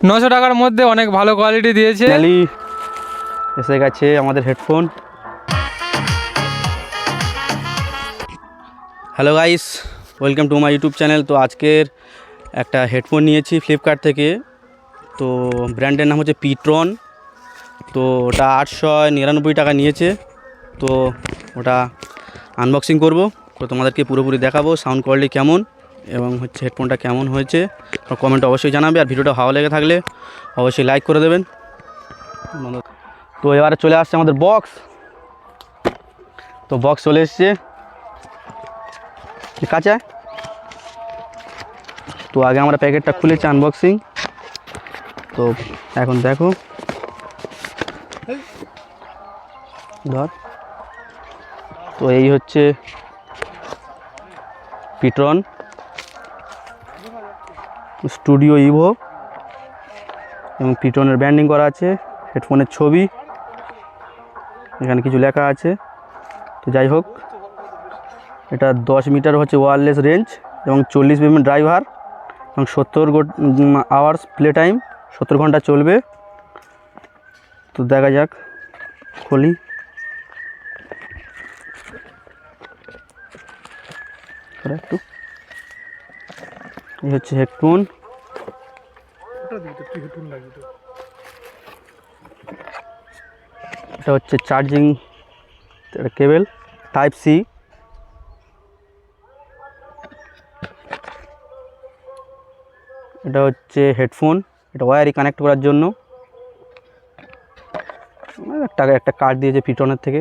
900 টাকার মধ্যে অনেক ভালো কোয়ালিটি দিয়েছে। এসে গেছে আমাদের headphone. Hello guys, welcome to my YouTube channel. তো আজকের একটা হেডফোন নিয়েছি ফ্লিপকার্ট থেকে। তো ব্র্যান্ডের নাম হচ্ছে পিট্রন। তো ওটা 899 টাকা নিয়েছে। তো ওটা আনবক্সিং করব, তো তোমাদেরকে পুরোপুরি দেখাবো সাউন্ড কোয়ালিটি কেমন এবং হচ্ছে হেডফোনটা কেমন হয়েছে। কমেন্ট অবশ্যই জানাবে, আর ভিডিওটা ভালো লেগে থাকলে অবশ্যই লাইক করে দেবেন। তো এবারে চলে আসছে আমাদের বক্স। তো বক্স চলে এসছে কাঁচা। তো আগে আমরা প্যাকেটটা খুলেছি আনবক্সিং। তো এখন দেখো, ধর। তো এই হচ্ছে পিট্রন স্টুডিও ইভো এবং পিট্রনের ব্র্যান্ডিং করা আছে, হেডফোনের ছবি, এখানে কিছু লেখা আছে। তো যাই হোক, এটা 10 মিটার হচ্ছে ওয়্যারলেস রেঞ্জ এবং 40 mm ড্রাইভার এবং 70 আওয়ার্স প্লে টাইম, 70 ঘন্টা চলবে। তো দেখা যাক, খুলি। একটু এই হচ্ছে হেডফোন। এটা হচ্ছে চার্জিং কেবল টাইপ সি। এটা হচ্ছে হেডফোন, এটা ওয়্যারই কানেক্ট করার জন্য। একটা কার্ড দিয়েছে পিটনের থেকে,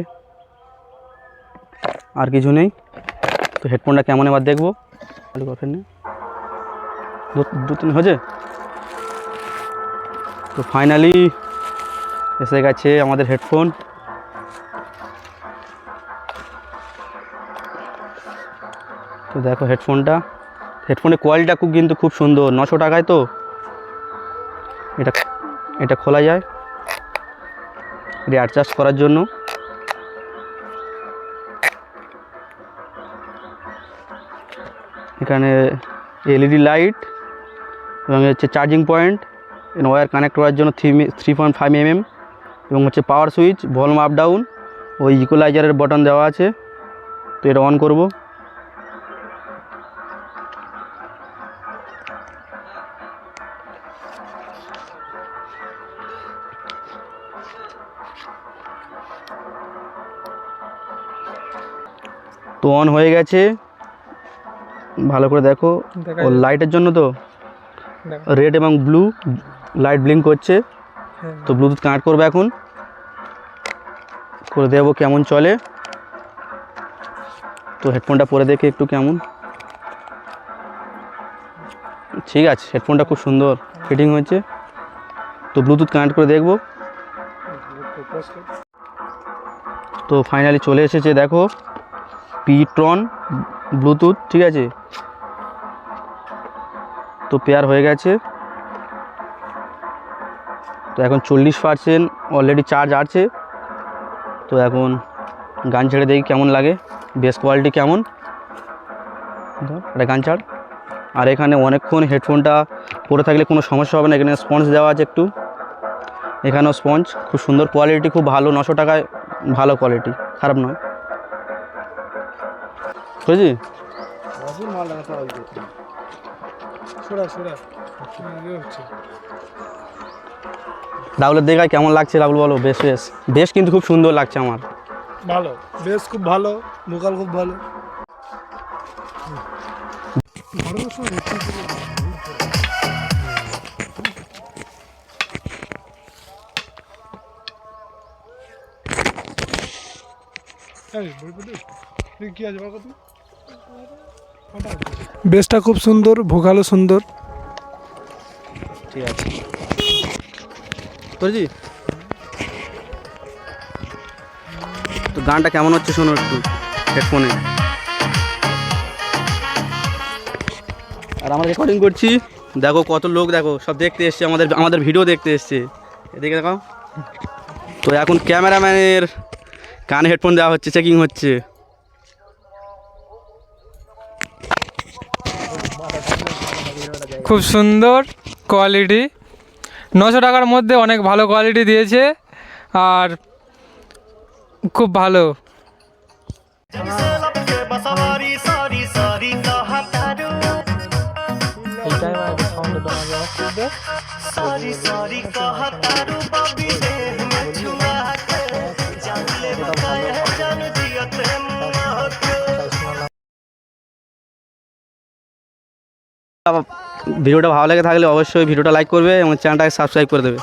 আর কিছু নেই। তো হেডফোনটা কেমন এবার দেখবো। দু তিন হয়েছে। তো ফাইনালি এসে গেছে আমাদের হেডফোন। তো দেখো হেডফোনটা, হেডফোনের কোয়ালিটিটা খুব সুন্দর। 900 টাকায় তো এটা খোলা যায় অ্যাডজাস্ট করার জন্য। এখানে এলইডি লাইট এবং হচ্ছে চার্জিং পয়েন্ট, ওয়্যার কানেক্ট করার জন্য 3.5 mm এবং হচ্ছে পাওয়ার সুইচ, ভলিউম আপ ডাউন, ওই ইকুয়ালাইজারের বটন দেওয়া আছে। তো এটা অন করব। তো অন হয়ে গেছে, ভালো করে দেখো। ও লাইটের জন্য তো রেড এবং ব্লু লাইট ব্লিঙ্ক করছে। তো ব্লুটুথ কানেক্ট করবে, এখন করে দেবো কেমন চলে। তো হেডফোনটা পরে দেখে একটু কেমন। ঠিক আছে, হেডফোনটা খুব সুন্দর ফিটিং হয়েছে। তো ব্লুটুথ কানেক্ট করে দেখব। তো ফাইনালি চলে এসেছে, দেখো পিট্রন ব্লুটুথ, ঠিক আছে। তো পেয়ার হয়ে গেছে। তো এখন 40% অলরেডি চার্জ আছে। তো এখন গান ছেড়ে দেখি কেমন লাগে, বেস কোয়ালিটি কেমন। এটা গান ছাড়। আর এখানে অনেকক্ষণ হেডফোনটা পরে থাকলে কোনো সমস্যা হবে না। এখানে স্পঞ্জ দেওয়া আছে একটু, এখানেও স্পঞ্জ, খুব সুন্দর কোয়ালিটি, খুব ভালো। 900 টাকায় ভালো কোয়ালিটি, খারাপ নয়। বুঝলি, রাহুলের দেখায় কেমন লাগছে। রাহুল বলো। বেশ বেশ বেশ কিন্তু খুব সুন্দর লাগছে আমার। ভালো, বেশ খুব ভালো, ভোকাল খুব ভালো। বেসটা খুব সুন্দর, ভোকালও সুন্দর। ঠিক আছে, বুঝলি। তো গানটা কেমন হচ্ছে শোনো একটু হেডফোনে। আর আমরা রেকর্ডিং করছি, দেখো কত লোক, দেখো সব দেখতে এসছে, আমাদের ভিডিও দেখতে এসছে। এদিকে দেখো। তো এখন ক্যামেরাম্যানের কানে হেডফোন দেওয়া হচ্ছে, চেকিং হচ্ছে। খুব সুন্দর কোয়ালিটি, 900 টাকার মধ্যে অনেক ভালো কোয়ালিটি দিয়েছে আর খুব ভালো। ভিডিওটা ভালো লেগে থাকলে অবশ্যই ভিডিওটা লাইক করবে এবং চ্যানেলটাকে সাবস্ক্রাইব করে দেবে।